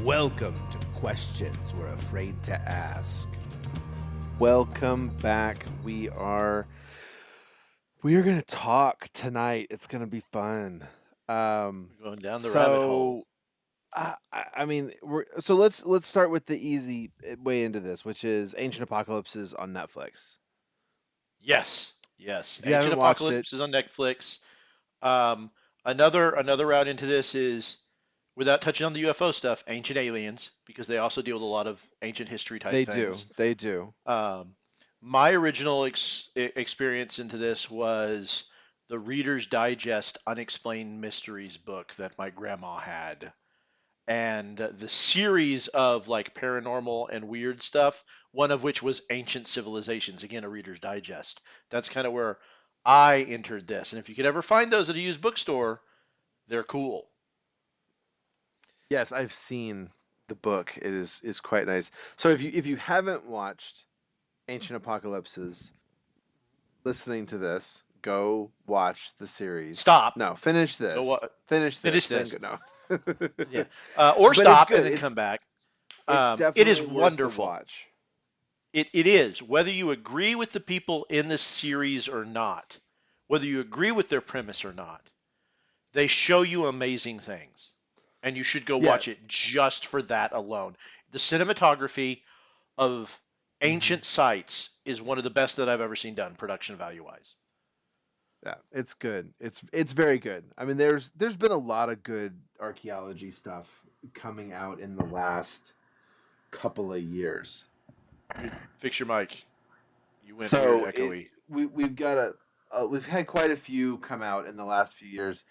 Welcome to Questions We're Afraid to Ask. Welcome back. We are going to talk tonight. It's going to be fun. We're going down the rabbit hole. Let's start with the easy way into this, which is Ancient Apocalypses on Netflix. Yes. If you Ancient haven't watched Apocalypse it, is on Netflix. Another route into this is, without touching on the UFO stuff, Ancient Aliens, because they also deal with a lot of ancient history type they things. do. My original experience into this was the Reader's Digest Unexplained Mysteries book that my grandma had. And the series of like paranormal and weird stuff, one of which was Ancient Civilizations, again, a Reader's Digest. That's kind of where I entered this. And if you could ever find those at a used bookstore, they're cool. Yes, I've seen the book. It is quite nice. So if you haven't watched Ancient Apocalypses, listening to this, go watch the series. Stop. No, finish this. Finish Finish this. this. No. Yeah. Or But stop it's and then good. come back. It's definitely It is worth wonderful. The watch. It is. Whether you agree with the people in this series or not, whether you agree with their premise or not, they show you amazing things. And you should go watch it just for that alone. The cinematography of ancient sites is one of the best that I've ever seen done, production value wise. Yeah, it's good. It's very good. I mean, there's been a lot of good archaeology stuff coming out in the last couple of years. Fix your mic. You went So weird echoey. we've had quite a few come out in the last few years,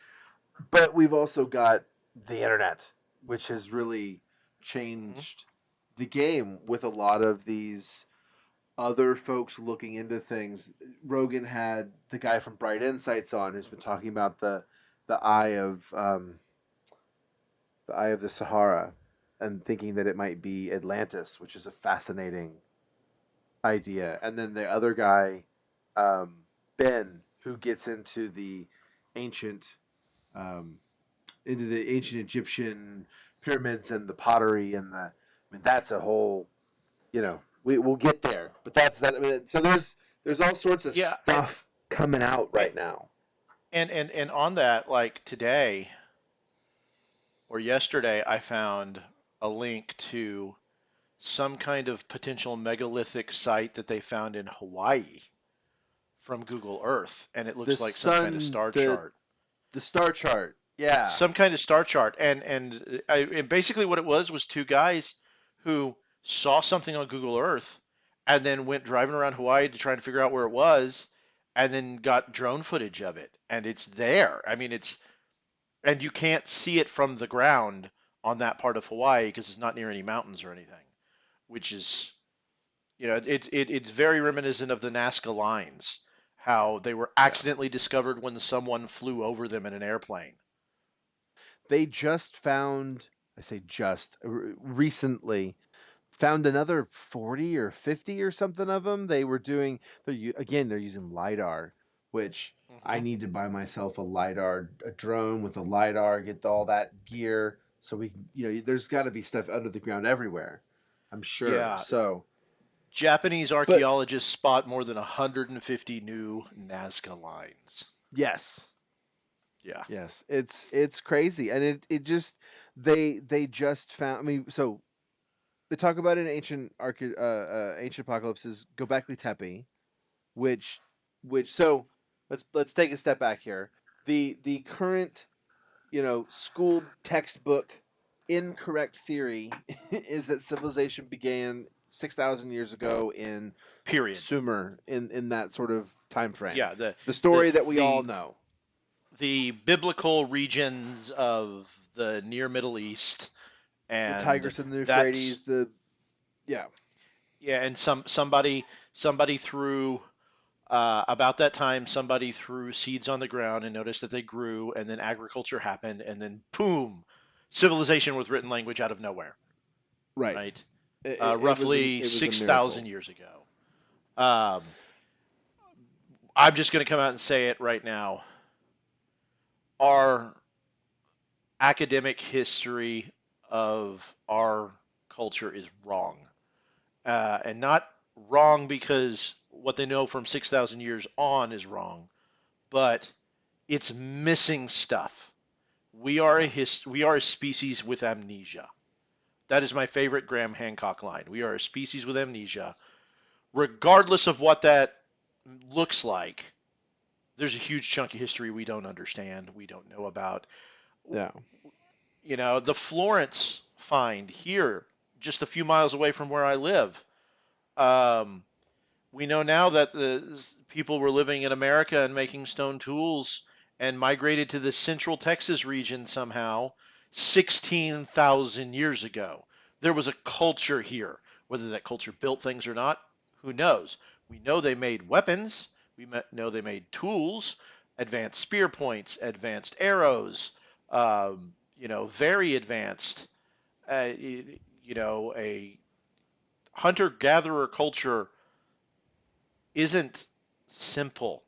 but we've also got the internet, which has really changed the game with a lot of these other folks looking into things. Rogan had the guy from Bright Insights on, who's been talking about the eye of the eye of the Sahara, and thinking that it might be Atlantis, which is a fascinating idea. And then the other guy, Ben, who gets ancient um, into the ancient Egyptian pyramids and the pottery and the. I mean, that's a whole. We'll get there, but that's that. I mean, so there's all sorts of stuff coming out right now. And on that, like today or yesterday, I found a link to some kind of potential megalithic site that they found in Hawaii from Google Earth, and it looks like some kind of star chart. The star chart, yeah. Some kind of star chart, and basically what it was two guys who saw something on Google Earth, and then went driving around Hawaii to try and figure out where it was, and then got drone footage of it, and it's there. I mean, and you can't see it from the ground on that part of Hawaii because it's not near any mountains or anything, which is, it's very reminiscent of the Nazca lines, how they were accidentally discovered when someone flew over them in an airplane. They just found, recently, found another 40 or 50 or something of them. They're using LiDAR, which I need to buy myself a drone with a LiDAR, get all that gear so we can, there's got to be stuff under the ground everywhere, I'm sure. Yeah. So Japanese archaeologists spot more than 150 new Nazca lines. Yes. Yeah. Yes, it's crazy, and it just they just found. I mean, so they talk about in ancient apocalypses Göbekli Tepe, which so let's take a step back here. The current school textbook incorrect theory is that civilization began 6,000 years ago in Period. Sumer in that sort of time frame. Yeah. The story that we all know. The biblical regions of the near Middle East and the Tigris and the Euphrates. Yeah, and somebody threw about that time somebody threw seeds on the ground and noticed that they grew, and then agriculture happened, and then boom, civilization with written language out of nowhere. Right. Roughly 6,000 years ago. I'm just going to come out and say it right now. Our academic history of our culture is wrong. And not wrong because what they know from 6,000 years on is wrong, but it's missing stuff. We are a species with amnesia. That is my favorite Graham Hancock line. We are a species with amnesia. Regardless of what that looks like, there's a huge chunk of history we don't understand, we don't know about. Yeah. You know, the Florence find here, just a few miles away from where I live. Um, we know now that the people were living in America and making stone tools and migrated to the central Texas region somehow 16,000 years ago. There was a culture here. Whether that culture built things or not, who knows? We know they made weapons. We know they made tools, advanced spear points, advanced arrows, very advanced. A hunter-gatherer culture isn't simple.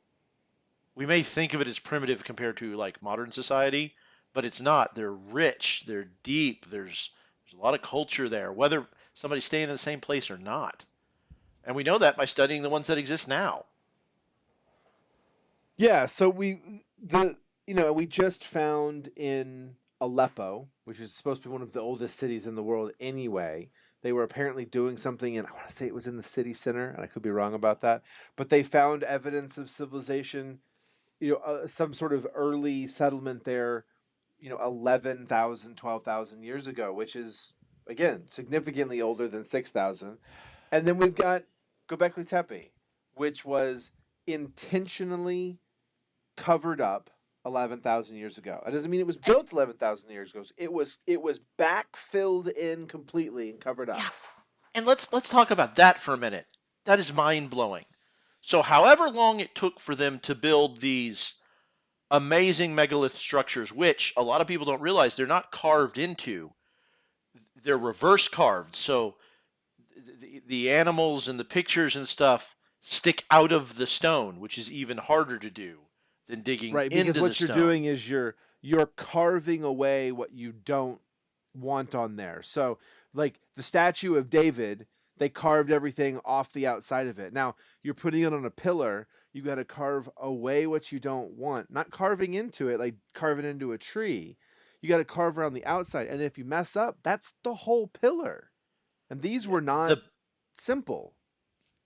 We may think of it as primitive compared to like modern society, but it's not. They're rich, they're deep, there's a lot of culture there, whether somebody's staying in the same place or not. And we know that by studying the ones that exist now. Yeah, so we just found in Aleppo, which is supposed to be one of the oldest cities in the world anyway. They were apparently doing something, and I want to say it was in the city center, and I could be wrong about that. But they found evidence of civilization, some sort of early settlement there, 11,000, 12,000 years ago, which is, again, significantly older than 6,000. And then we've got Göbekli Tepe, which was intentionally covered up 11,000 years ago. That doesn't mean it was built 11,000 years ago. It was backfilled in completely and covered up. Yeah. And let's talk about that for a minute. That is mind-blowing. So however long it took for them to build these amazing megalith structures, which a lot of people don't realize they're not carved into, they're reverse carved. So the animals and the pictures and stuff stick out of the stone, which is even harder to do than digging Right, into because what the you're stone. doing is you're carving away what you don't want on there. So, like the statue of David, they carved everything off the outside of it. Now, you're putting it on a pillar, you got to carve away what you don't want. Not carving into it like carving into a tree. You got to carve around the outside, and if you mess up, that's the whole pillar. And these were not The simple.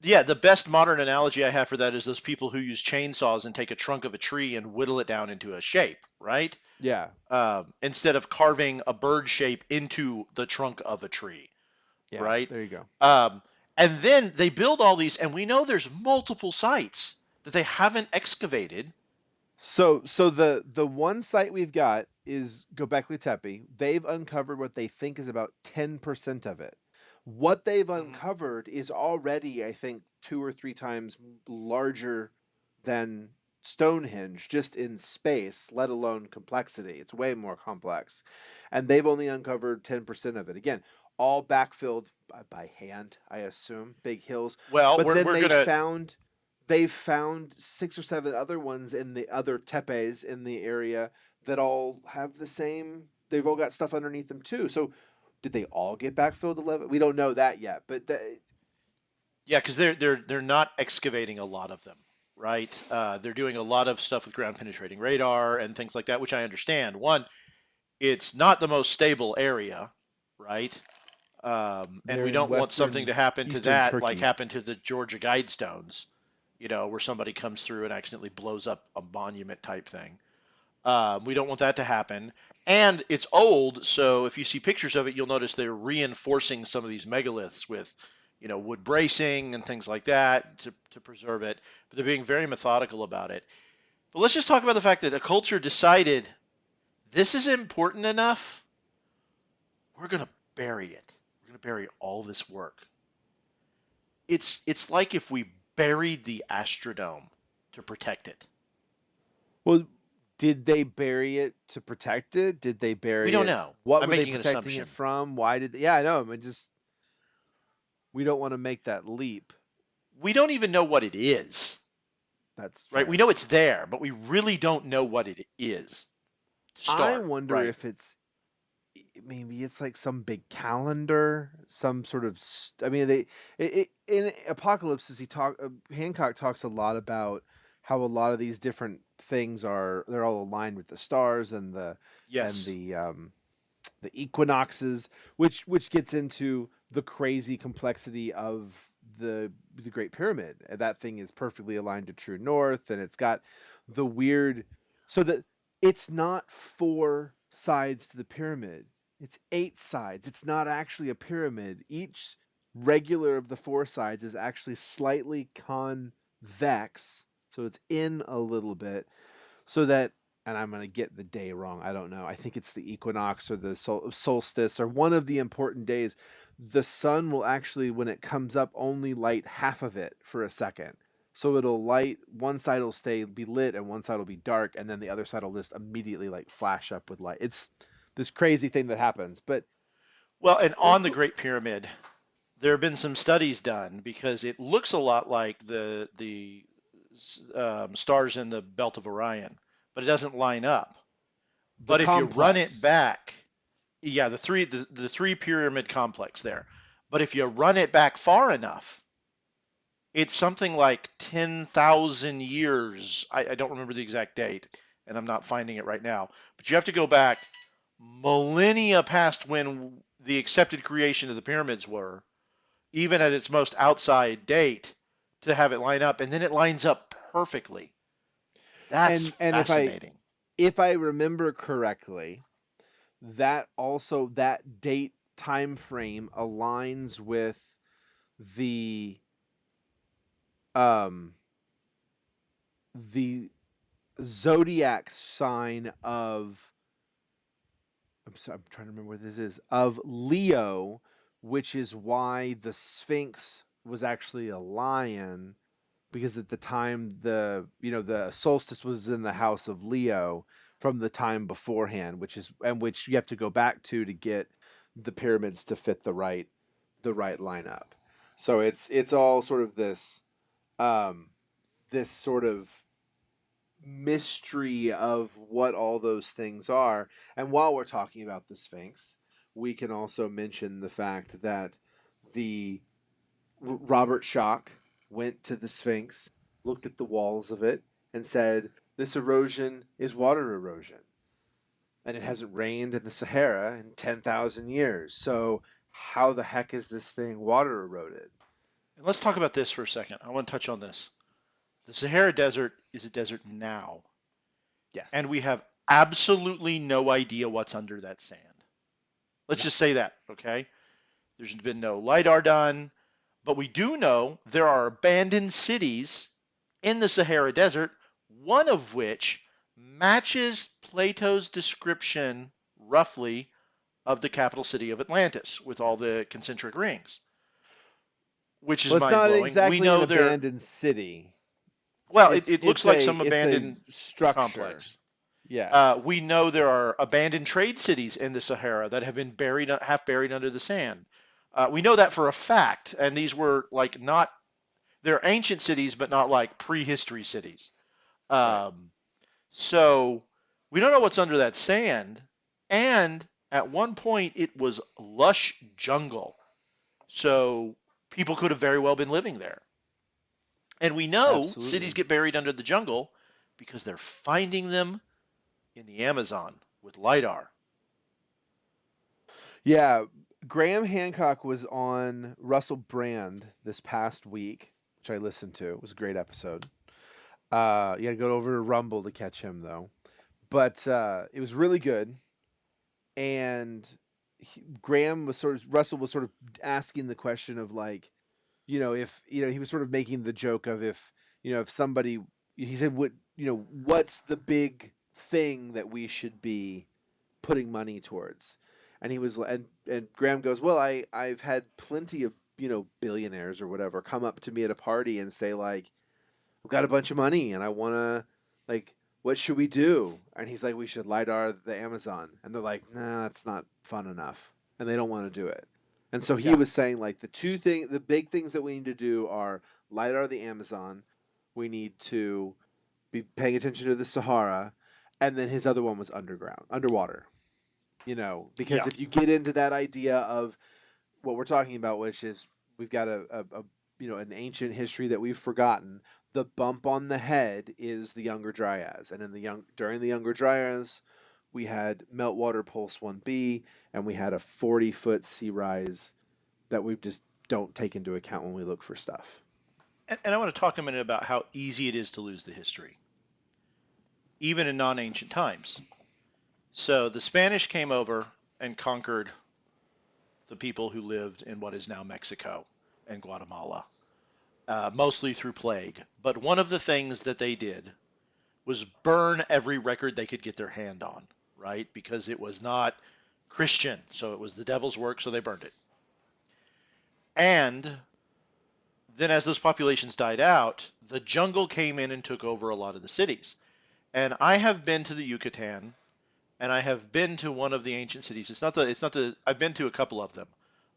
Yeah, the best modern analogy I have for that is those people who use chainsaws and take a trunk of a tree and whittle it down into a shape, right? Yeah. Instead of carving a bird shape into the trunk of a tree, Yeah. right? There you go. And then they build all these, and we know there's multiple sites that they haven't excavated. So the one site we've got is Göbekli Tepe. They've uncovered what they think is about 10% of it. What they've uncovered is already, I think, 2 or 3 times larger than Stonehenge, just in space, let alone complexity. It's way more complex. And they've only uncovered 10% of it. Again, all backfilled by hand, I assume, big hills. Well, But then we're gonna they've found 6 or 7 other ones in the other tepes in the area that all have the same. They've all got stuff underneath them too. So, did they all get backfilled 11? We don't know that yet, but yeah, because they're not excavating a lot of them, right? They're doing a lot of stuff with ground penetrating radar and things like that, which I understand. One, it's not the most stable area, right? And they're we in don't want something to happen to Eastern that, Turkey. like happened to the Georgia Guidestones, where somebody comes through and accidentally blows up a monument type thing. We don't want that to happen. And it's old, so if you see pictures of it, you'll notice they're reinforcing some of these megaliths with, wood bracing and things like that to preserve it. But they're being very methodical about it. But let's just talk about the fact that a culture decided this is important enough. We're going to bury it. We're going to bury all this work. It's like if we buried the Astrodome to protect it. Well, did they bury it to protect it? Did they bury it? We don't know. What I'm were they making an protecting assumption. it from? Why did yeah, I know. I mean, just we don't want to make that leap. We don't even know what it is. That's right. fair. We know it's there, but we really don't know what it is. I wonder if it's maybe it's like some big calendar, some sort of. I mean, in Apocalypse, Hancock talks a lot about how a lot of these different things they're all aligned with the stars and and Yes. the um, the equinoxes, which gets into the crazy complexity of the Great Pyramid. And that thing is perfectly aligned to true north, and it's got the weird, so that it's not four sides to the pyramid. It's eight sides. It's not actually a pyramid. Each regular of the four sides is actually slightly convex, so it's in a little bit, so that, and I'm going to get the day wrong. I don't know. I think it's the equinox or the solstice or one of the important days. The sun will actually, when it comes up, only light half of it for a second. So it'll light, one side will be lit and one side will be dark, and then the other side will just immediately like flash up with light. It's this crazy thing that happens. But Well, and on the Great Pyramid, there have been some studies done because it looks a lot like the stars in the Belt of Orion, but it doesn't line up. the But if you run it complex, back, yeah, the three pyramid complex there. But if you run it back far enough, it's something like 10,000 years. I don't remember the exact date, and I'm not finding it right now. But you have to go back millennia past when the accepted creation of the pyramids were, even at its most outside date, to have it line up. And then it lines up perfectly. That's and fascinating. if I remember correctly, that date time frame aligns with the um the zodiac sign of, I'm trying to remember what this is, of Leo, which is why the Sphinx was actually a lion, because at the time the solstice was in the house of Leo from the time beforehand, which you have to go back to get the pyramids to fit the right lineup. So it's all sort of um this sort of mystery of what all those things are. And while we're talking about the Sphinx, we can also mention the fact that the Robert Schoch went to the Sphinx, looked at the walls of it, and said, "This erosion is water erosion, and it hasn't rained in the Sahara in 10,000 years. So how the heck is this thing water eroded?" And let's talk about this for a second. I want to touch on this. The Sahara Desert is a desert now, and Yes. we have absolutely no idea what's under that sand. Let's No. just say that, okay? There's been no LIDAR done, but we do know there are abandoned cities in the Sahara Desert, one of which matches Plato's description, roughly, of the capital city of Atlantis with all the concentric rings, which is Well, it's mind not blowing. We exactly an know there, abandoned city. well, it, It's it looks it's like a some it's a abandoned structure. complex. Yes. We know there are abandoned trade cities in the Sahara that have been buried, half buried under the sand. We know that for a fact, and these were like not, they're ancient cities, but not like prehistory cities. Right. Um, so we don't know what's under that sand. And at one point, it was lush jungle. So people could have very well been living there. And we know cities Absolutely. get buried under the jungle because they're finding them in the Amazon with LIDAR. Yeah, Graham Hancock was on Russell Brand this past week, which I listened to. It was a great episode. You got to go over to Rumble to catch him though. But it was really good, and Russell was sort of asking the question of, like, if he was sort of making the joke of, if somebody, he said, what's the big thing that we should be putting money towards? And Graham goes, well, I've had plenty of billionaires or whatever come up to me at a party and say, like, I've got a bunch of money and I want to, like, what should we do? And he's like, we should LiDAR the Amazon. And they're like, nah, that's not fun enough. And they don't want to do it. And so he Yeah. was saying, like, the big things that we need to do are LiDAR the Amazon. We need to be paying attention to the Sahara. And then his other one was underwater. Because Yeah. if you get into that idea of what we're talking about, which is we've got an ancient history that we've forgotten. The bump on the head is the Younger Dryas, and during the Younger Dryas, we had Meltwater Pulse 1b, and we had a 40-foot sea rise that we just don't take into account when we look for stuff. And I want to talk a minute about how easy it is to lose the history, even in non-ancient times. So the Spanish came over and conquered the people who lived in what is now Mexico and Guatemala, mostly through plague. But one of the things that they did was burn every record they could get their hand on, right? Because it was not Christian, so it was the devil's work, so they burned it. And then as those populations died out, the jungle came in and took over a lot of the cities. And I have been to the Yucatan, and I have been to one of the ancient cities. I've been to a couple of them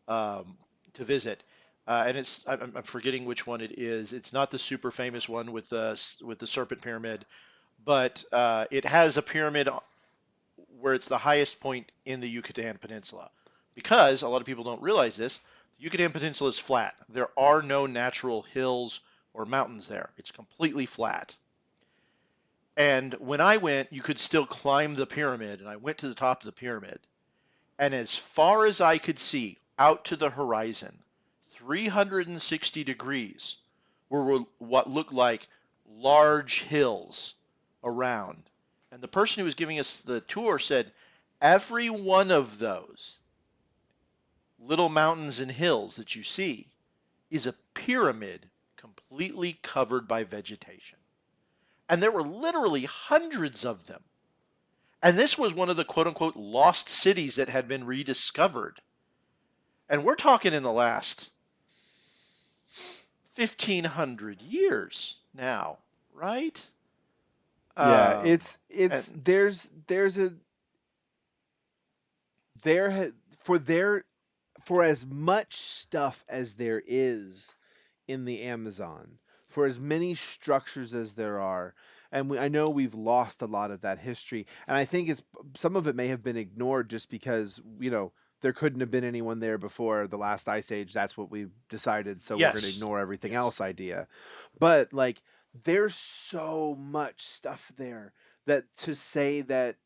to visit, and I'm forgetting which one it is. It's not the super famous one with the serpent pyramid, but it has a pyramid where it's the highest point in the Yucatan Peninsula. Because a lot of people don't realize this, the Yucatan Peninsula is flat. There are no natural hills or mountains there. It's completely flat. And when I went, you could still climb the pyramid, and I went to the top of the pyramid. And as far as I could see out to the horizon, 360 degrees were what looked like large hills around. And the person who was giving us the tour said every one of those little mountains and hills that you see is a pyramid completely covered by vegetation. And there were literally hundreds of them. And this was one of the quote unquote lost cities that had been rediscovered. And we're talking in the last 1,500 years now, right? Yeah, Um, it's and there's a there ha- for there for as much stuff as there is in the Amazon, for as many structures as there are, and I know we've lost a lot of that history, and I think it's some of it may have been ignored just because there couldn't have been anyone there before the last ice age. That's what we decided, so we're going to yes, ignore everything yes. else idea. But like, there's so much stuff there that to say that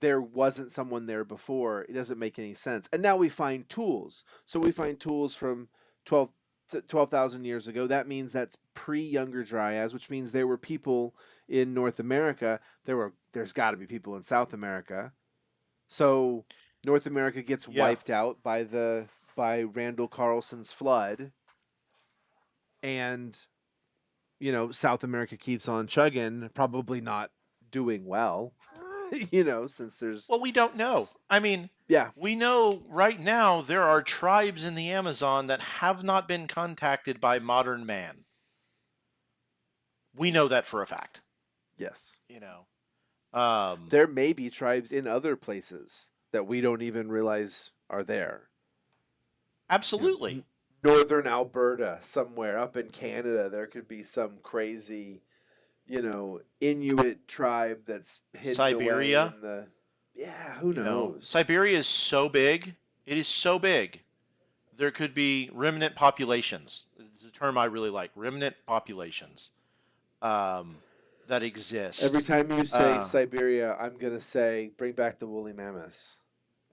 there wasn't someone there before, it doesn't make any sense. And now we find tools. So we find tools from 12,000 years ago. That means that's pre-Younger Dryas, which means there were people in North America. There's got to be people in South America. So North America gets Yeah. wiped out by Randall Carlson's flood, and South America keeps on chugging, probably not doing well. Since there's Well, we don't know. I mean, yeah. we know right now there are tribes in the Amazon that have not been contacted by modern man. We know that for a fact, Yes. you know. Um, There may be tribes in other places that we don't even realize are there. absolutely. Northern Alberta, somewhere up in Canada, there could be some crazy, Inuit tribe that's hidden away Siberia, in the. Yeah, who knows? Siberia is so big. It is so big. There could be remnant populations. It's a term I really like. Remnant populations um, that Every exist. time you say Uh, Siberia, I'm gonna say bring back the woolly mammoths,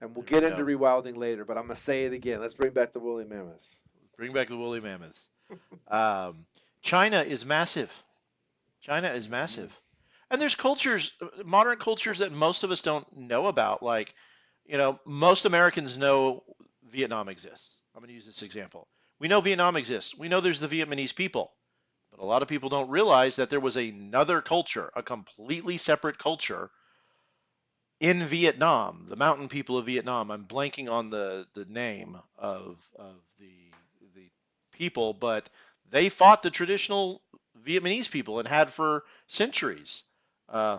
and we'll there we get into go. rewilding later. But I'm gonna say it again. Let's bring back the woolly mammoths. Bring back the woolly mammoths. Um, China is massive. China is Mm-hmm. massive. And there's cultures, modern cultures that most of us don't know about. Like, most Americans know Vietnam exists. I'm going to use this example. We know Vietnam exists. We know there's the Vietnamese people. But a lot of people don't realize that there was another culture, a completely separate culture in Vietnam, the mountain people of Vietnam. I'm blanking on the name of the people, but they fought the traditional Vietnamese people and had for centuries. Uh,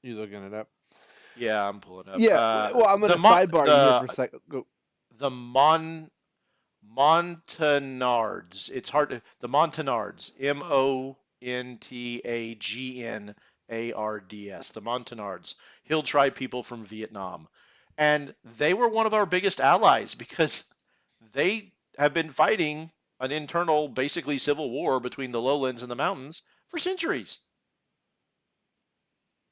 You looking it up? yeah, I'm pulling up Yeah. Well, I'm gonna sidebar you here for a second. Go. the Montagnards. It's hard to the Montagnards. Montagnards. ARDS, the Montagnards, Hill Tribe people from Vietnam. And they were one of our biggest allies because they have been fighting an internal, basically civil war between the lowlands and the mountains for centuries.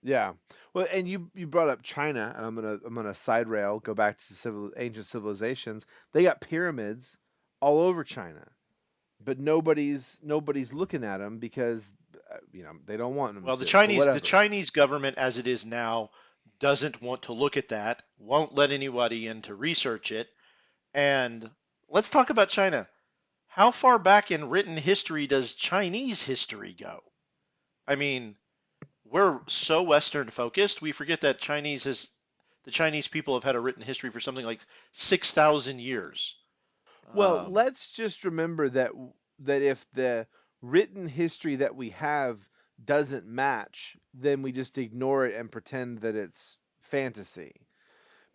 Yeah. Well, and you brought up China, and I'm gonna side rail, go back to ancient civilizations. They got pyramids all over China, but nobody's looking at them because they don't want them Well, to, but The whatever. Chinese government, as it is now, doesn't want to look at that, won't let anybody in to research it. And let's talk about China. How far back in written history does Chinese history go? I mean, we're so Western focused, we forget that the Chinese people have had a written history for something like 6,000 years. Well, Um, let's just remember that if the written history that we have doesn't match, then we just ignore it and pretend that it's fantasy.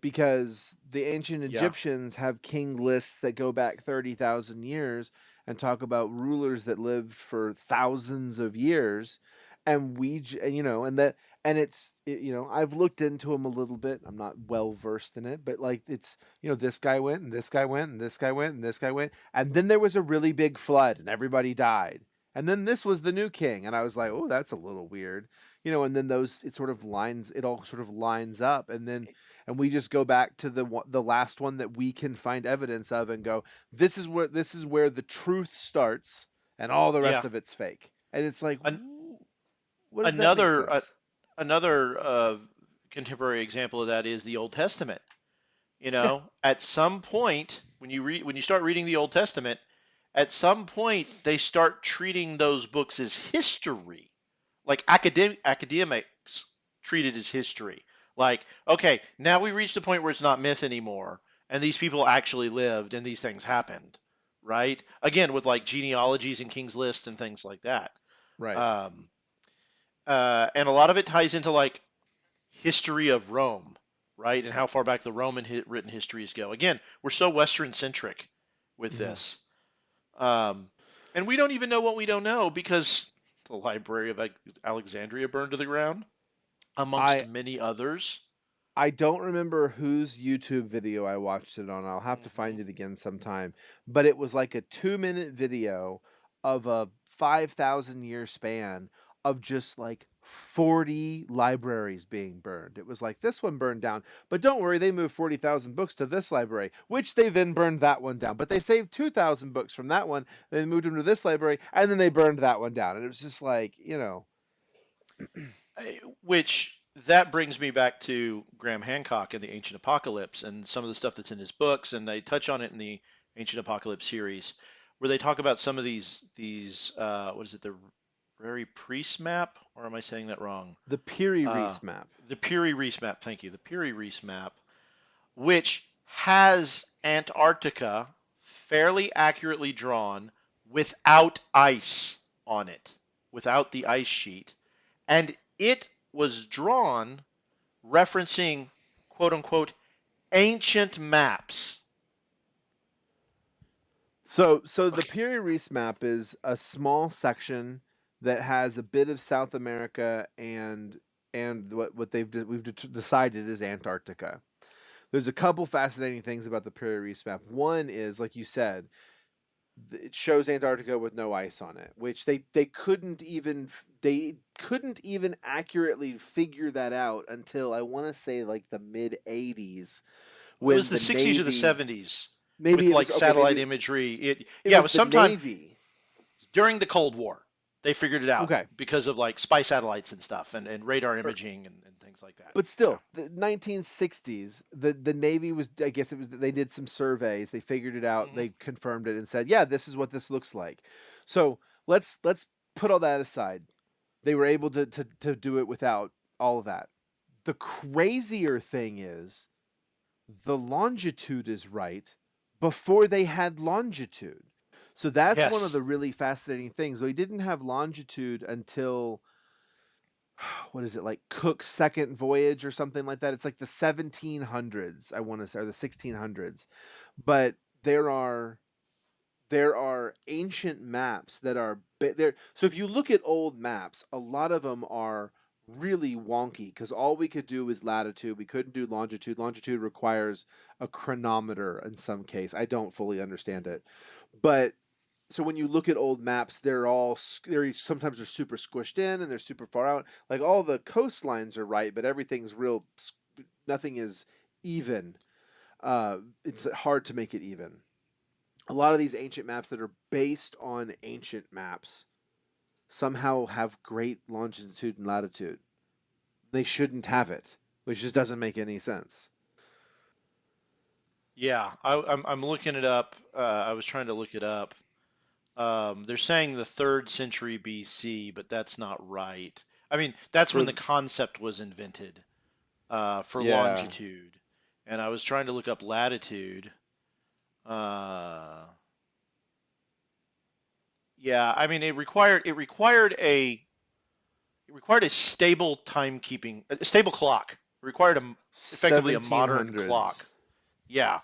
Because the ancient yeah, Egyptians have king lists that go back 30,000 years and talk about rulers that lived for thousands of years, and and I've looked into them a little bit. I'm not well versed in it, but like it's this guy went and this guy went and this guy went and this guy went, and then there was a really big flood and everybody died. And then this was the new king, and I was like, "Oh, that's a little weird." And then it all sort of lines up, and we just go back to the last one that we can find evidence of and go, this is where the truth starts, and all the yeah. rest of it's fake. And it's like, An- what does that make another sense? another contemporary example of that is the Old Testament. Yeah. At some point when you start reading the Old Testament, at some point they start treating those books as history, like academics treat it as history. Like, okay, now we reached the point where it's not myth anymore, and these people actually lived, and these things happened, right? Again, with like genealogies and kings lists and things like that. Right. Um, and a lot of it ties into like history of Rome, right? And how far back the Roman written histories go. Again, we're so Western centric with Hmm. this. Um, and we don't even know what we don't know because the Library of Alexandria burned to the ground, amongst I many others. I don't remember whose YouTube video I watched it on. I'll have to Hmm. find it again sometime. But it was like a 2-minute video of a 5,000 year span of just like 40 libraries being burned. It was like this one burned down, but don't worry, they moved 40,000 books to this library, which they then burned that one down. But they saved 2,000 books from that one, they moved them to this library, and then they burned that one down. And it was just like. Which that brings me back to Graham Hancock and the Ancient Apocalypse and some of the stuff that's in his books, and they touch on it in the Ancient Apocalypse series, where they talk about some of these what is it, the Rary Priest map, or am I saying that wrong? The Piri Uh, Reis map. the Piri Reis map, thank you, the Piri Reis map, which has Antarctica fairly accurately drawn without ice on it, without the ice sheet, and it was drawn referencing quote unquote ancient maps. So the Okay. Piri Reis map is a small section that has a bit of South America and what we've decided is Antarctica. There's a couple fascinating things about the Piri Reis map. One is, like you said, it shows Antarctica with no ice on it, which they couldn't even accurately figure that out until I want to say like the mid '80s It was when the the 60s or the Navy. 70s Maybe with it was like okay. satellite Maybe imagery. it Yeah, it was was the sometime Navy. during the Cold War. They figured it out Okay. because of like spy satellites and stuff and radar imaging and things like that. But Yeah. still, the 1960s, the Navy was, I guess it was, they did some surveys, they figured it out, Hmm. they confirmed it and said, yeah, this is what this looks like. So let's put all that aside. They were able to do it without all of that. The crazier thing is the longitude is right before they had longitude. So that's one of Yes. the really fascinating things. We didn't have longitude until, what is it, like Cook's second voyage or something like that. It's like the 1700s, I want to say, or the 1600s. But there are there are ancient maps that are there. So if you look at old maps, a lot of them are really wonky because all we could do was latitude. We couldn't do longitude. Longitude requires a chronometer in some case. I don't fully understand it, but so when you look at old maps, they're sometimes they're super squished in and they're super far out. Like all the coastlines are right, but everything's nothing is even. It's hard to make it even. A lot of these ancient maps that are based on ancient maps somehow have great longitude and latitude. They shouldn't have it, which just doesn't make any sense. Yeah, I'm looking it up. I was trying to look it up. They're saying the third century BC, but that's not right. I mean, that's when For the concept was invented for yeah, longitude, and I was trying to look up latitude. Uh, yeah, I mean, it required a stable timekeeping, a stable clock. It required effectively a modern 1700s. clock. Yeah,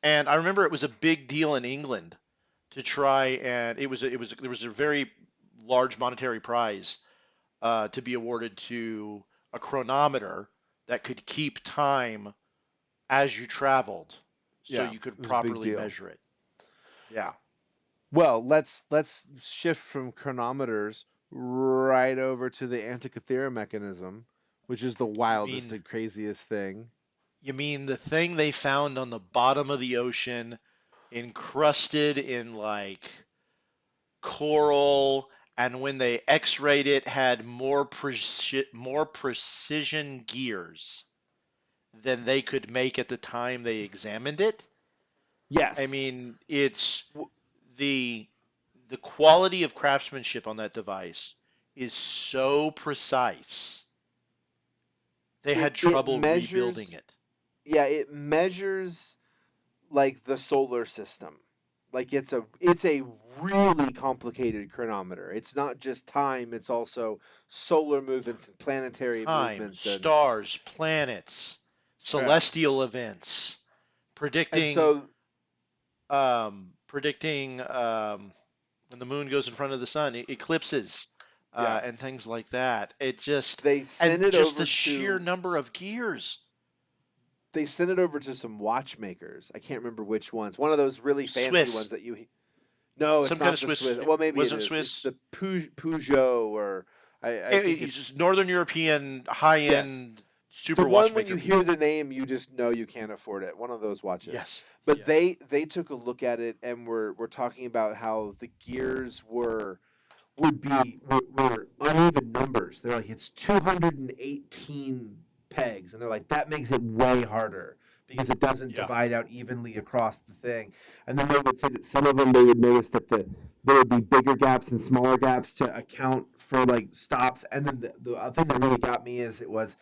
and I remember it was a big deal in England to try, and there was a very large monetary prize to be awarded to a chronometer that could keep time as you traveled, so Yeah, you could it was a big properly deal. measure it. Yeah, Well, let's shift from chronometers right over to the Antikythera mechanism, which is the you wildest mean and craziest thing. you mean the thing they found on the bottom of the ocean, encrusted in like coral, and when they X-rayed it, had more precision gears than they could make at the time they examined it. I Yes. mean, it's W- the the quality of craftsmanship on that device is so precise. They It had it trouble rebuilding measures it. yeah, it measures like the solar system. Like it's a really complicated chronometer. It's not just time, it's also solar movements and planetary Time, movements stars, planets, yeah. celestial events, And predicting so when the moon goes in front of the sun, eclipses, yeah, and things like that. It just they and sent it just the over sheer to number of gears. some watchmakers. I can't remember which ones. One of those really fancy Swiss, ones that you. No, it's some kind not of the Swiss. Swiss. Well, maybe it Wasn't is. It's Swiss. the Peugeot, or I think It's it's just Northern European yes. high-end The super one when watchmaker you hear people. the name, you just know you can't afford it. One of those watches. Yes, But yes. they took a look at it and were talking about how the gears were uneven numbers. They're like it's 218 pegs, and they're like that makes it way harder because it doesn't Yeah. divide out evenly across the thing. And then they would say that some of them they would notice that there would be bigger gaps and smaller gaps to account for like stops. And then the thing that really got me is it was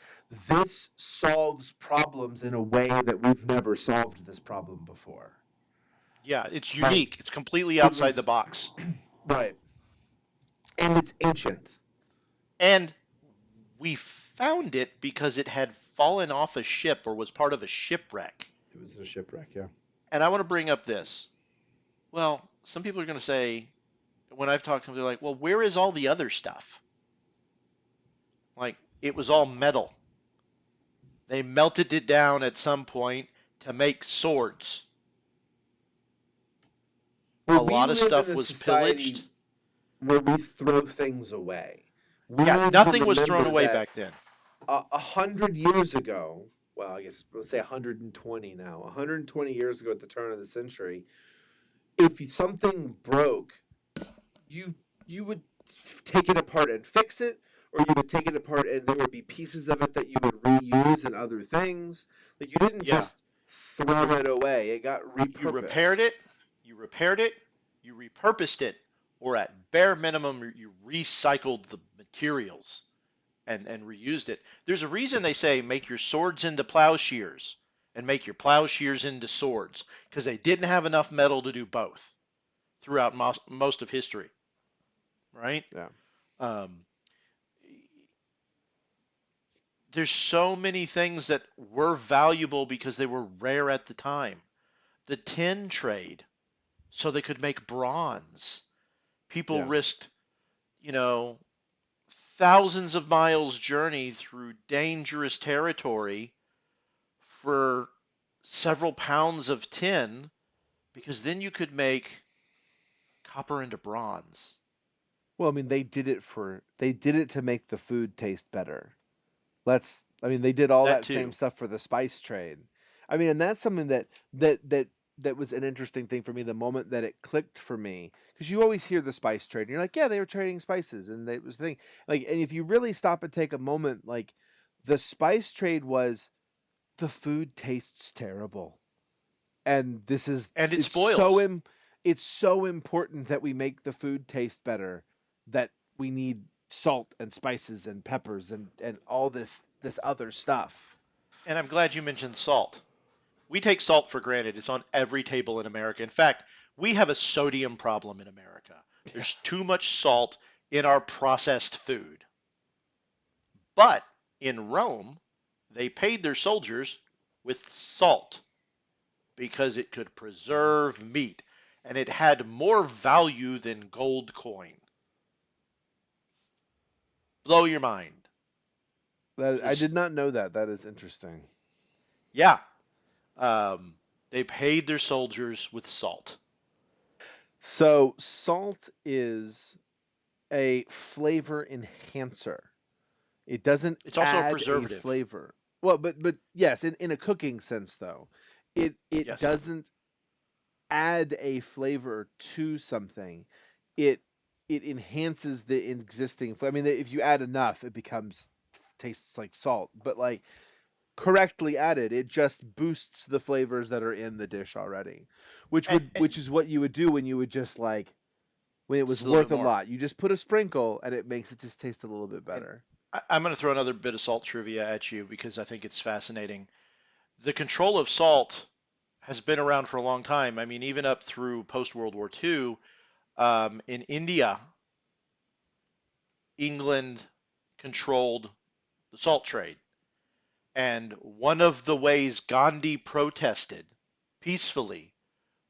this solves problems in a way that we've never solved this problem before. Yeah, it's Like unique. It's completely it outside the was box. right, and it's ancient. And we found it because it had fallen off a ship or was part of a shipwreck. It was a shipwreck, yeah. And I want to bring up this. Well, some people are going to say, when I've talked to them, they're like, well, where is all the other stuff? Like, it was all metal. They melted it down at some point to make swords. Well, A we lot of live in stuff a was society pillaged. where we throw things away. We Yeah, need to nothing was thrown remember away that back then. 100 years ago, well, I guess let's say 120 now, 120 years ago at the turn of the century, if something broke, you you would take it apart and fix it, or you would take it apart and there would be pieces of it that you would reuse in other things. Like you didn't Yeah, just throw it away; it got you repaired it, repurposed. you repaired it, you repurposed it, or at bare minimum, you recycled the materials and reused it. There's a reason they say make your swords into plowshares and make your plowshares into swords because they didn't have enough metal to do both throughout most of history, right? Yeah. Um, there's so many things that were valuable because they were rare at the time. The tin trade, so they could make bronze. People Yeah. risked, you know, thousands of miles journey through dangerous territory for several pounds of tin, because then you could make copper into bronze. Well, I mean, they did it to make the food taste better. I mean, they did all That that same too. stuff for the spice trade. I mean, and that's something that was an interesting thing for me the moment that it clicked for me, because you always hear the spice trade and you're like, yeah, they were trading spices and it was the thing. Like, and if you really stop and take a moment, like, the spice trade was, the food tastes terrible, and this is And it spoils. it's so important that we make the food taste better, that we need salt and spices and peppers and all this other stuff. And I'm glad you mentioned salt. We take salt for granted. It's on every table in America. In fact, we have a sodium problem in America. Yeah. There's too much salt in our processed food. But in Rome, they paid their soldiers with salt because it could preserve meat and it had more value than gold coin. Blow your mind. That I Just, did not know that. That is interesting. yeah. Um, they paid their soldiers with salt. So salt is a flavor enhancer. It doesn't It's also a add a preservative. flavor. Well, but yes, in a cooking sense though, it Yes. doesn't add a flavor to something. It it enhances the existing. I mean, if you add enough, it becomes tastes like salt. But like, correctly added, it just boosts the flavors that are in the dish already, which is what you would do when you would just like, when it was Just a little bit worth a more. lot. You just put a sprinkle, and it makes it just taste a little bit And better. I'm going to throw another bit of salt trivia at you because I think it's fascinating. The control of salt has been around for a long time. I mean, even up through post World War II, in India, England controlled the salt trade. And one of the ways Gandhi protested peacefully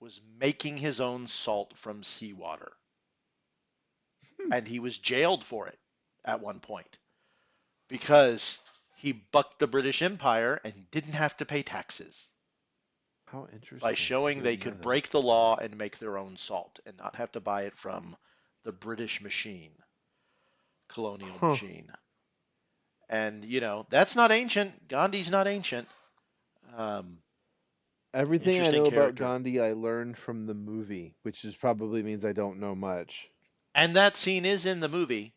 was making his own salt from seawater. Hmm. And he was jailed for it at one point because he bucked the British Empire and didn't have to pay taxes How by interesting! I showing they didn't know could that. break the law and make their own salt and not have to buy it from the British colonial Huh. machine. And, that's not ancient. Gandhi's not ancient. Um, Everything I Interesting know about character. Gandhi, I learned from the movie, which is probably means I don't know much. And that scene is in the movie,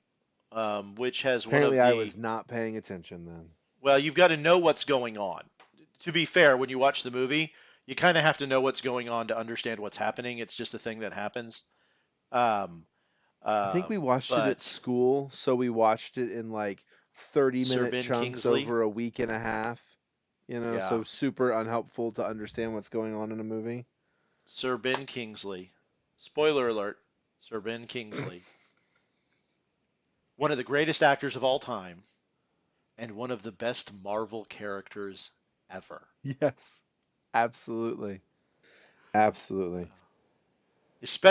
which has one Apparently, of I the, was not paying attention then. well, you've got to know what's going on. To be fair, when you watch the movie, you kind of have to know what's going on to understand what's happening. It's just a thing that happens. Um, I think we watched it at but school, so we watched it in like 30-minute Sir Ben chunks Kingsley, over a week and a half. yeah, So super unhelpful to understand what's going on in a movie. Sir Ben Kingsley. Spoiler alert, Sir Ben Kingsley, one of the greatest actors of all time, and one of the best Marvel characters ever. Yes, absolutely. Absolutely.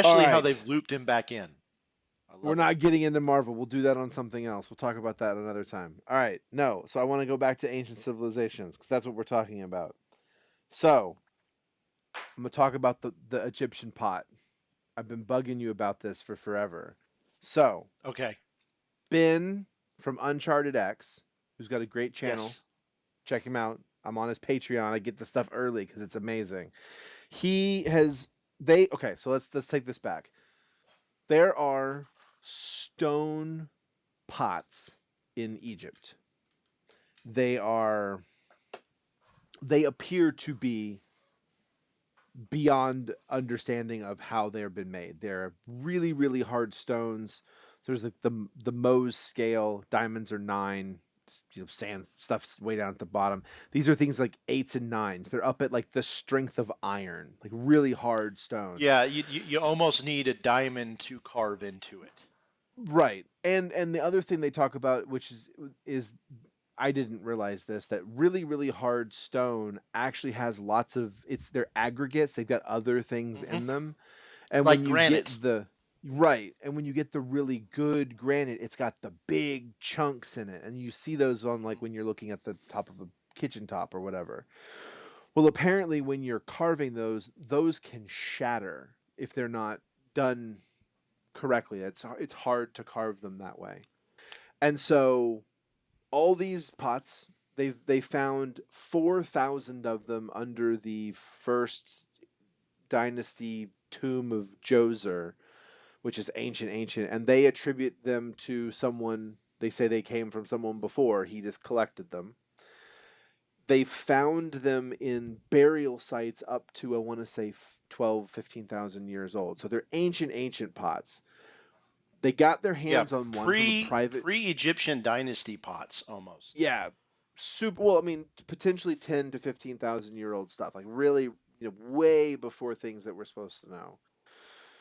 All Especially how right. they've looped him back in. I We're love it. not getting into Marvel. We'll do that on something else. We'll talk about that another time. All right. No. So I want to go back to ancient civilizations because that's what we're talking about. So I'm going to talk about the Egyptian pot. I've been bugging you about this for forever. So, Okay. Ben from Uncharted X, who's got a great channel, Yes. check him out. I'm on his Patreon. I get the stuff early because it's amazing. He has okay. So let's take this back. There are stone pots in Egypt. They are they appear to be beyond understanding of how they've been made. They're really really hard stones. So there's like the Mohs scale. Diamonds are 9. Sand stuff's way down at the bottom. These are things like 8s and 9s. They're up at like the strength of iron, like really hard stone. Yeah, you almost need a diamond to carve into it. Right. And the other thing they talk about, which is I didn't realize this, that really really hard stone actually has lots of, it's their aggregates. They've got other things Hmm. in them. And when Like you get granite. the Right. And when you get the really good granite, it's got the big chunks in it. And you see those on like when you're looking at the top of a kitchen top or whatever. Well, apparently when you're carving those can shatter if they're not done correctly. It's hard to carve them that way. And so all these pots, they found 4,000 of them under the first dynasty tomb of Djoser, which is ancient, and they attribute them to someone. They say they came from someone before. He just collected them. They found them in burial sites up to, I want to say, 12, 15,000 years old. So they're ancient pots. They got their Yeah, hands on one from a private. pre-Egyptian dynasty pots almost. Yeah, super. Well, I mean, potentially 10 to 15,000 year old stuff. Like really, way before things that we're supposed to know.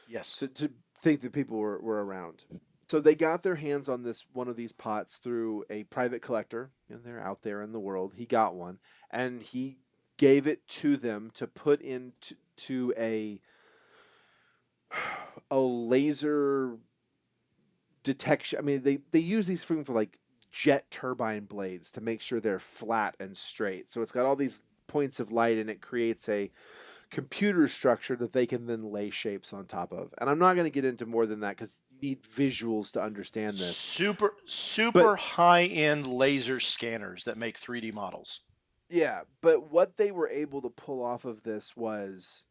Yes. To think that people were around. So they got their hands on this one of these pots through a private collector, and they're out there in the world. He got one, and he gave it to them to put into a laser detection. I mean, they use these things for like jet turbine blades to make sure they're flat and straight. So it's got all these points of light, and it creates a computer structure that they can then lay shapes on top of. And I'm not going to get into more than that because you need visuals to understand this. Super But high-end laser scanners that make 3D models. yeah, but what they were able to pull off of this was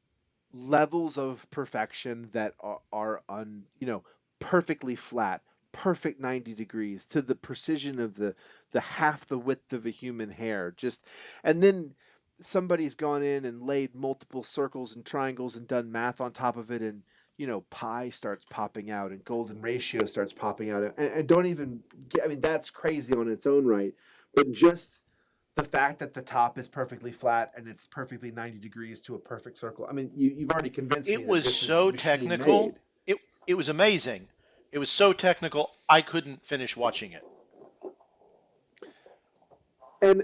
levels of perfection that are perfectly flat, perfect 90 degrees to the precision of the half the width of a human hair. Just and then somebody's gone in and laid multiple circles and triangles and done math on top of it, and pi starts popping out and golden ratio starts popping out, and don't even I mean, that's crazy on its own right, but just the fact that the top is perfectly flat and it's perfectly 90 degrees to a perfect circle. I mean, you've already convinced me It that was this is so machine technical. made. It was amazing. It was so technical, I couldn't finish watching it. And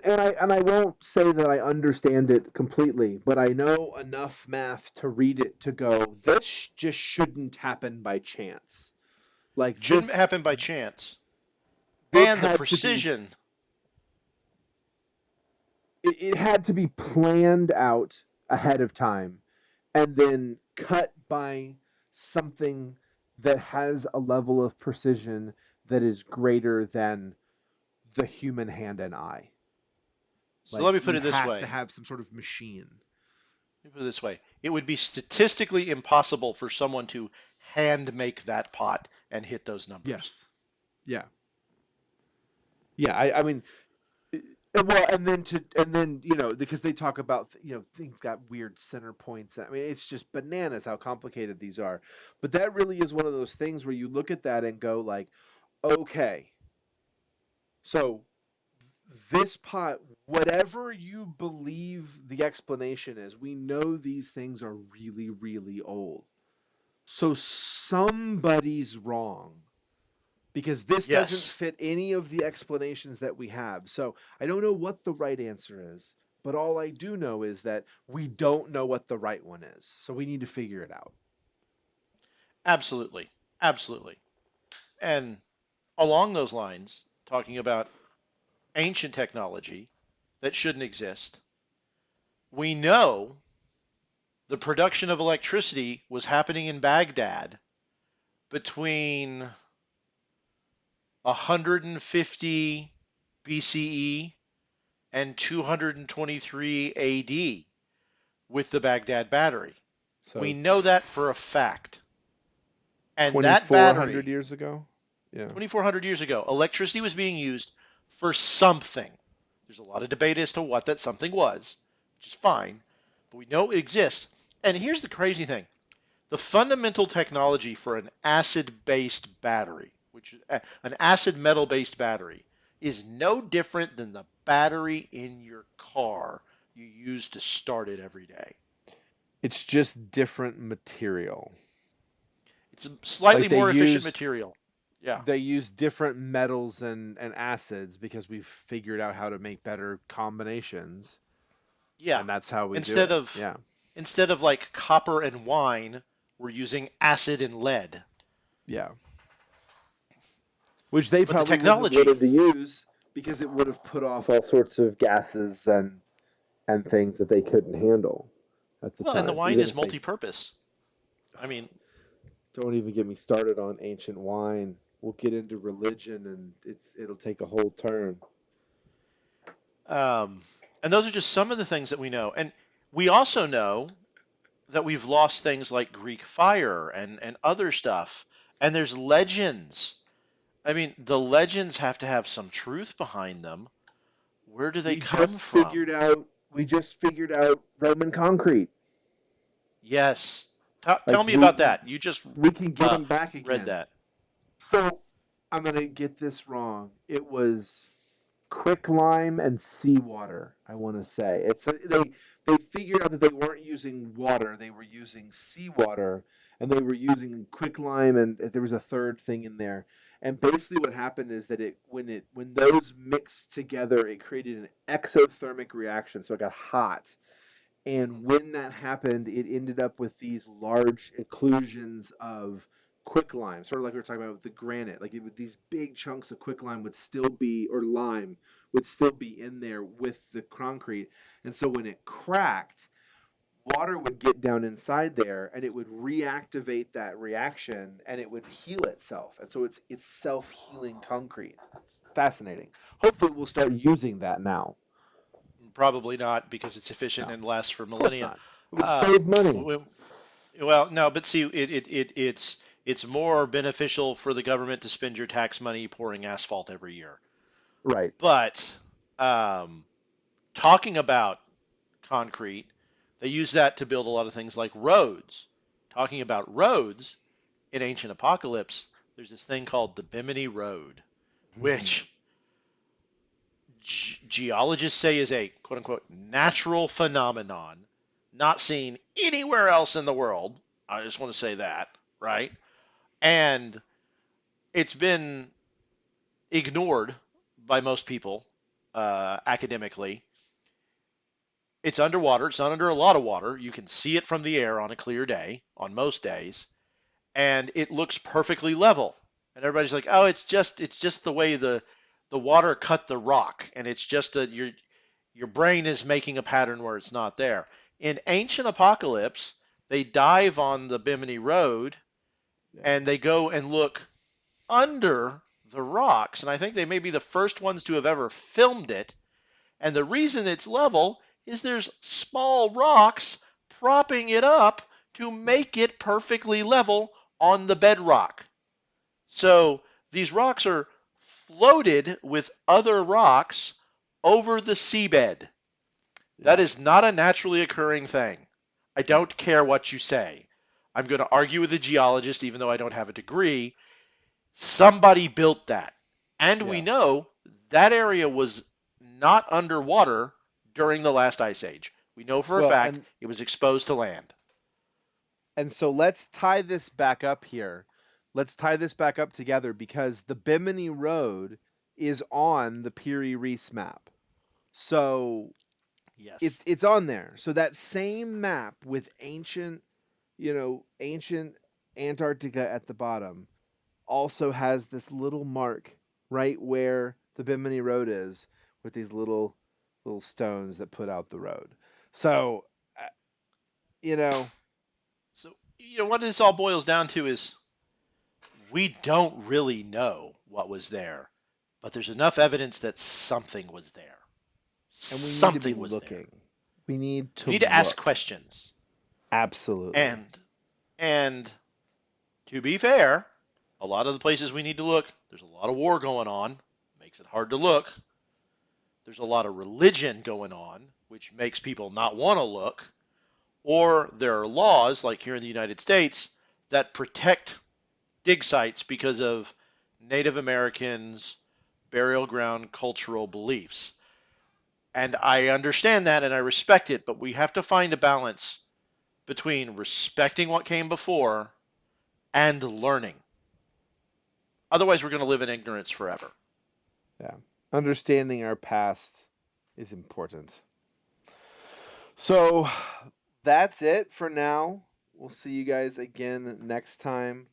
I won't say that I understand it completely, but I know enough math to read it to go, this just shouldn't happen by chance. Like Shouldn't this happen by chance. this And the had to be precision. it had to be planned out ahead of time and then cut by something that has a level of precision that is greater than the human hand and eye. So Like let me put you it this have to way. have some sort of machine. Let me put it this way. It would be statistically impossible for someone to hand make that pot and hit those numbers. Yes. Yeah. Yeah. I mean, well, and then because they talk about things got weird center points. I mean, it's just bananas how complicated these are. But that really is one of those things where you look at that and go like, okay, so this pot, whatever you believe the explanation is, we know these things are really, really old. So somebody's wrong because this doesn't Yes, fit any of the explanations that we have. So I don't know what the right answer is, but all I do know is that we don't know what the right one is. So we need to figure it out. absolutely. Absolutely. And along those lines, talking about ancient technology that shouldn't exist, we know the production of electricity was happening in Baghdad between 150 BCE and 223 AD with the Baghdad battery. We So know that for a fact. And that 2,400 battery, years ago? Yeah. 2,400 years ago, electricity was being used for something. There's a lot of debate as to what that something was, which is fine, but we know it exists. And here's the crazy thing. The fundamental technology for an acid-based battery, which is an acid metal-based battery, is no different than the battery in your car you use to start it every day. It's just different material. It's a slightly Like they more efficient use material. Yeah. they use different metals and acids because we've figured out how to make better combinations, Yeah. and that's how we do Instead it. of Yeah. instead of like copper and wine, we're using acid and lead. Yeah. Which they But the probably wouldn't have technology, wanted to use because it would have put off all sorts of gases and things that they couldn't handle at the well, and the time, wine even is if they multi-purpose. I mean, don't even get me started on ancient wine. We'll get into religion and it'll take a whole turn. um, and those are just some of the things that we know. And we also know that we've lost things like Greek fire and other stuff. And there's legends. I mean, the legends have to have some truth behind them. Where do they We come just from? figured out we just figured out Roman concrete. Yes. Tell Like me about that. You just we can get them back read again. that. So I'm gonna get this wrong. It was quicklime and seawater. I want to say they figured out that they weren't using water; they were using seawater, and they were using quicklime, and there was a third thing in there. And basically, what happened is that when those mixed together, it created an exothermic reaction, so it got hot. And when that happened, it ended up with these large inclusions of quicklime, sort of like we were talking about with the granite. Like these big chunks of quicklime would still be, or lime would still be in there with the concrete. And so when it cracked, water would get down inside there, and it would reactivate that reaction, and it would heal itself. And so it's self healing concrete. It's fascinating. Hopefully, we'll start using that now. Probably not because it's efficient No, and lasts for of course millennia. not. It would Uh, save money. w- well, no, but see, it's more beneficial for the government to spend your tax money pouring asphalt every year. Right. But um, talking about concrete, they use that to build a lot of things like roads. Talking about roads in Ancient Apocalypse, there's this thing called the Bimini Road, which geologists say is a quote unquote natural phenomenon not seen anywhere else in the world. I just want to say that, right? And it's been ignored by most people academically. It's underwater. It's not under a lot of water. You can see it from the air on a clear day, on most days, and it looks perfectly level. And everybody's like, "Oh, it's just the way the water cut the rock, and it's just a your brain is making a pattern where it's not there." In Ancient Apocalypse, they dive on the Bimini Road Yeah. and they go and look under the rocks, and I think they may be the first ones to have ever filmed it. And the reason it's level is there's small rocks propping it up to make it perfectly level on the bedrock. So these rocks are floated with other rocks over the seabed. That Yeah. is not a naturally occurring thing. I No. don't care what you say. I'm going to argue with a geologist, even though I don't have a degree. Somebody built that. And we Yeah. know that area was not underwater during the last ice age. We know for a Well, fact it was exposed to land. and so let's tie this back up here. Let's tie this back up together because the Bimini Road is on the Piri Reis map. So Yes. it's on there. So that same map with ancient Antarctica at the bottom also has this little mark right where the Bimini Road is with these little stones that put out the road. So, uh, you know, So, what this all boils down to is we don't really know what was there, but there's enough evidence that something was there. and we need to be Something was there. looking. We need We to need to ask look. questions. Absolutely. And to be fair, a lot of the places we need to look, there's a lot of war going on, makes it hard to look. There's a lot of religion going on, which makes people not want to look. Or there are laws, like here in the United States, that protect dig sites because of Native Americans' burial ground cultural beliefs. And I understand that and I respect it, but we have to find a balance between respecting what came before and learning. Otherwise, we're going to live in ignorance forever. Yeah. Understanding our past is important. So that's it for now. We'll see you guys again next time.